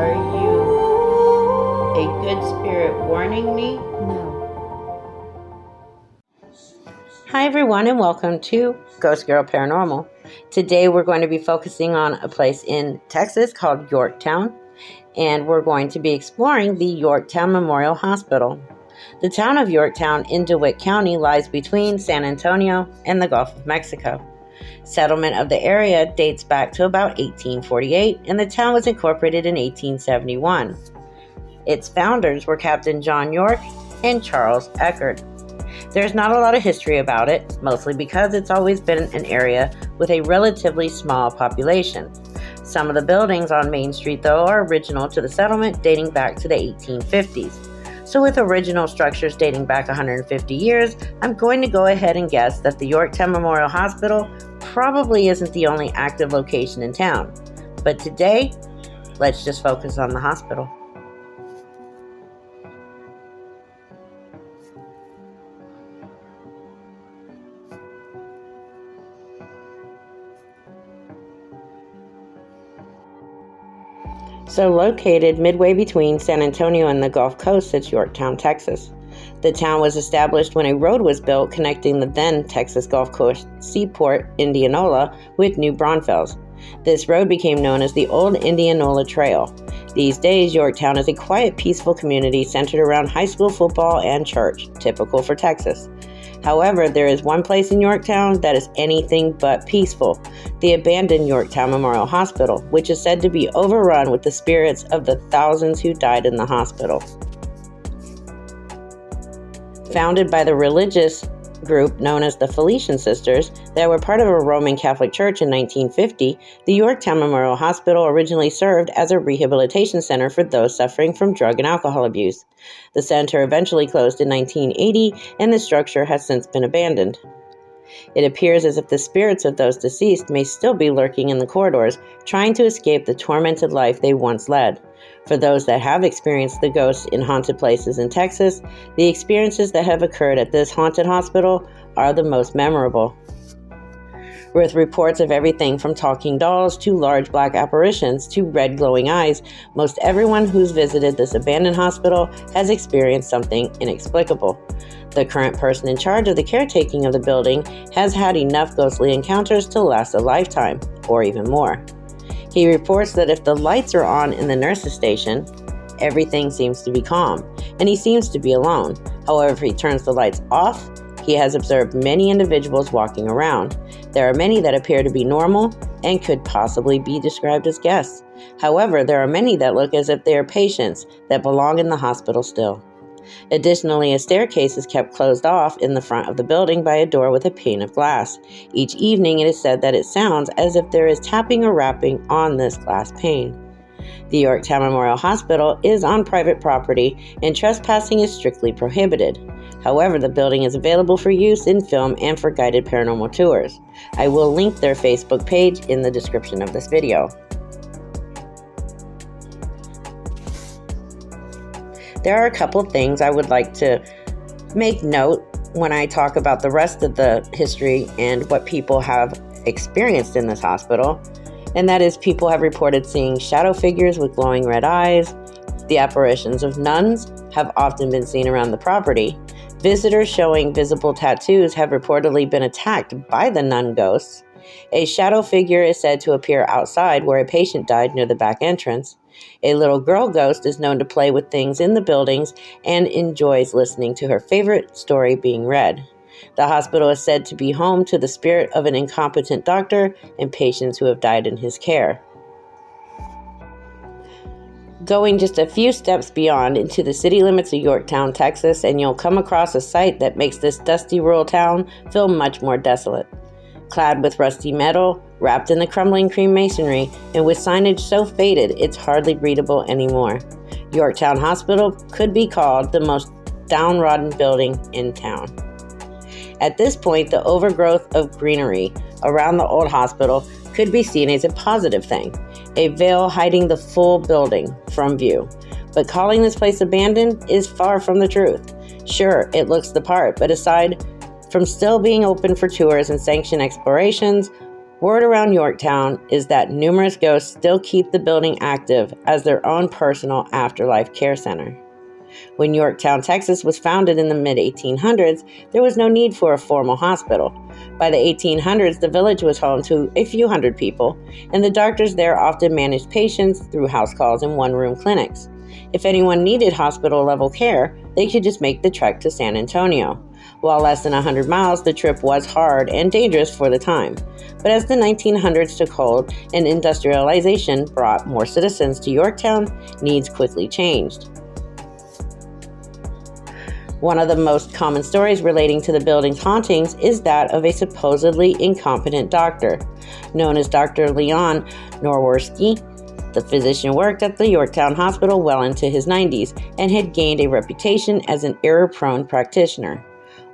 Are you a good spirit warning me? No. Hi everyone, and welcome to Ghost Girl Paranormal. Today we're going to be focusing on a place in Texas called Yorktown, and we're going to be exploring the Yorktown Memorial Hospital. The town of Yorktown in DeWitt County lies between San Antonio and the Gulf of Mexico. Settlement of the area dates back to about 1848, and the town was incorporated in 1871. Its founders were Captain John York and Charles Eckert. There's not a lot of history about it, mostly because it's always been an area with a relatively small population. Some of the buildings on Main Street, though, are original to the settlement dating back to the 1850s. So with original structures dating back 150 years, I'm going to go ahead and guess that the Yorktown Memorial Hospital probably isn't the only active location in town. But today, let's just focus on the hospital. So located midway between San Antonio and the Gulf Coast sits Yorktown, Texas. The town was established when a road was built connecting the then Texas Gulf Coast seaport, Indianola, with New Braunfels. This road became known as the Old Indianola Trail. These days, Yorktown is a quiet, peaceful community centered around high school football and church, typical for Texas. However, there is one place in Yorktown that is anything but peaceful, the abandoned Yorktown Memorial Hospital, which is said to be overrun with the spirits of the thousands who died in the hospital. Founded by the religious group known as the Felician Sisters that were part of a Roman Catholic church in 1950, the Yorktown Memorial Hospital originally served as a rehabilitation center for those suffering from drug and alcohol abuse. The center eventually closed in 1980, and the structure has since been abandoned. It appears as if the spirits of those deceased may still be lurking in the corridors, trying to escape the tormented life they once led. For those that have experienced the ghosts in haunted places in Texas, the experiences that have occurred at this haunted hospital are the most memorable. With reports of everything from talking dolls to large black apparitions to red glowing eyes, most everyone who's visited this abandoned hospital has experienced something inexplicable. The current person in charge of the caretaking of the building has had enough ghostly encounters to last a lifetime, or even more. He reports that if the lights are on in the nurse's station, everything seems to be calm, and he seems to be alone. However, if he turns the lights off, he has observed many individuals walking around. There are many that appear to be normal and could possibly be described as guests. However, there are many that look as if they are patients that belong in the hospital still. Additionally, a staircase is kept closed off in the front of the building by a door with a pane of glass. Each evening, it is said that it sounds as if there is tapping or rapping on this glass pane. The Yorktown Memorial Hospital is on private property, and trespassing is strictly prohibited. However, the building is available for use in film and for guided paranormal tours. I will link their Facebook page in the description of this video. There are a couple things I would like to make note when I talk about the rest of the history and what people have experienced in this hospital. And that is, people have reported seeing shadow figures with glowing red eyes. The apparitions of nuns have often been seen around the property. Visitors showing visible tattoos have reportedly been attacked by the nun ghosts. A shadow figure is said to appear outside where a patient died near the back entrance. A little girl ghost is known to play with things in the buildings and enjoys listening to her favorite story being read. The hospital is said to be home to the spirit of an incompetent doctor and patients who have died in his care. Going just a few steps beyond into the city limits of Yorktown, Texas, and you'll come across a sight that makes this dusty rural town feel much more desolate. Clad with rusty metal, wrapped in the crumbling cream masonry, and with signage so faded it's hardly readable anymore, Yorktown Hospital could be called the most downtrodden building in town. At this point, the overgrowth of greenery around the old hospital could be seen as a positive thing, a veil hiding the full building from view. But calling this place abandoned is far from the truth. Sure, it looks the part, but aside from still being open for tours and sanctioned explorations, word around Yorktown is that numerous ghosts still keep the building active as their own personal afterlife care center. When Yorktown, Texas was founded in the mid-1800s, there was no need for a formal hospital. By the 1800s, the village was home to a few hundred people, and the doctors there often managed patients through house calls and one-room clinics. If anyone needed hospital-level care, they could just make the trek to San Antonio. While less than 100 miles, the trip was hard and dangerous for the time. But as the 1900s took hold and industrialization brought more citizens to Yorktown, needs quickly changed. One of the most common stories relating to the building's hauntings is that of a supposedly incompetent doctor, known as Dr. Leon Norworski. The physician worked at the Yorktown Hospital well into his 90s and had gained a reputation as an error-prone practitioner.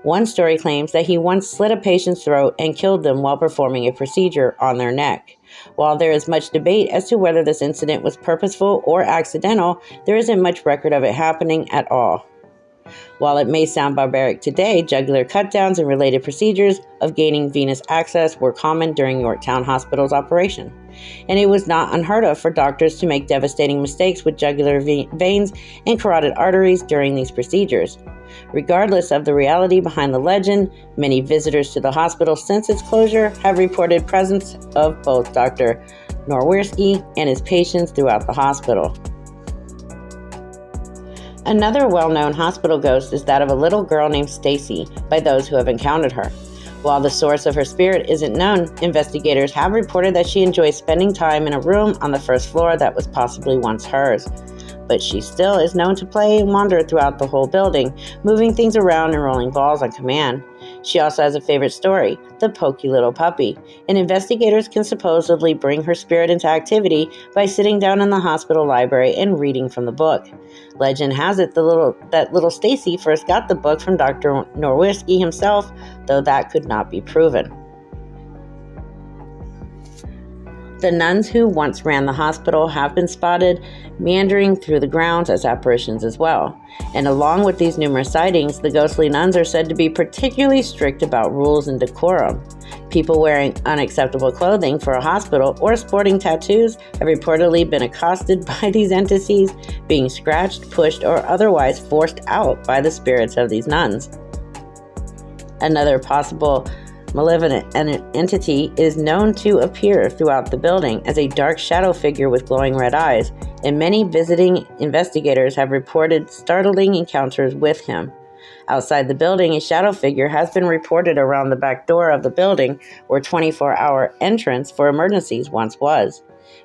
One story claims that he once slit a patient's throat and killed them while performing a procedure on their neck. While there is much debate as to whether this incident was purposeful or accidental, there isn't much record of it happening at all. While it may sound barbaric today, jugular cut-downs and related procedures of gaining venous access were common during Yorktown Hospital's operation. And it was not unheard of for doctors to make devastating mistakes with jugular veins and carotid arteries during these procedures. Regardless of the reality behind the legend, many visitors to the hospital since its closure have reported presence of both Dr. Norworski and his patients throughout the hospital. Another well-known hospital ghost is that of a little girl named Stacy by those who have encountered her. While the source of her spirit isn't known, investigators have reported that she enjoys spending time in a room on the first floor that was possibly once hers. But she still is known to play and wander throughout the whole building, moving things around and rolling balls on command. She also has a favorite story, the Pokey Little Puppy, and investigators can supposedly bring her spirit into activity by sitting down in the hospital library and reading from the book. Legend has it that little Stacy first got the book from Dr. Norworski himself, though that could not be proven. The nuns who once ran the hospital have been spotted meandering through the grounds as apparitions as well. And along with these numerous sightings, the ghostly nuns are said to be particularly strict about rules and decorum. People wearing unacceptable clothing for a hospital or sporting tattoos have reportedly been accosted by these entities, being scratched, pushed, or otherwise forced out by the spirits of these nuns. Another possible malevolent entity is known to appear throughout the building as a dark shadow figure with glowing red eyes, and many visiting investigators have reported startling encounters with him. Outside the building, a shadow figure has been reported around the back door of the building where 24-hour entrance for emergencies once was.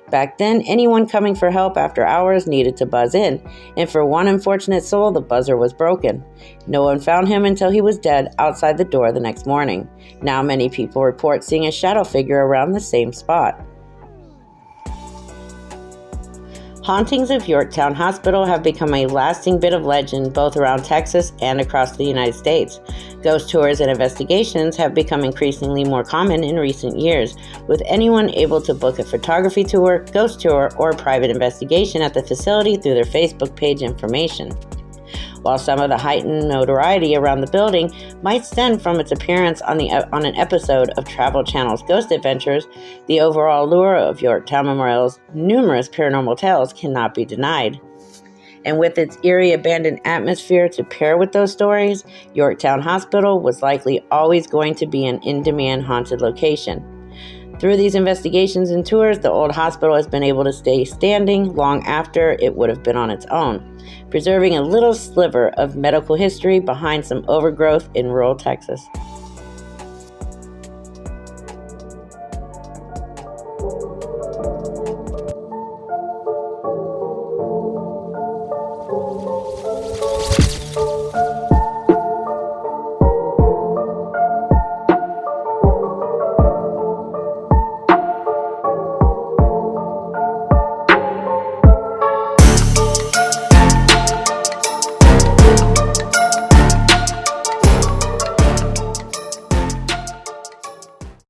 Back then, anyone coming for help after hours needed to buzz in, and for one unfortunate soul, the buzzer was broken. No one found him until he was dead outside the door the next morning. Now many people report seeing a shadow figure around the same spot. Hauntings of Yorktown Hospital have become a lasting bit of legend both around Texas and across the United States. Ghost tours and investigations have become increasingly more common in recent years, with anyone able to book a photography tour, ghost tour, or private investigation at the facility through their Facebook page information. While some of the heightened notoriety around the building might stem from its appearance on an episode of Travel Channel's Ghost Adventures, the overall lure of Yorktown Memorial's numerous paranormal tales cannot be denied. And with its eerie abandoned atmosphere to pair with those stories, Yorktown Hospital was likely always going to be an in-demand haunted location. Through these investigations and tours, the old hospital has been able to stay standing long after it would have been on its own, preserving a little sliver of medical history behind some overgrowth in rural Texas.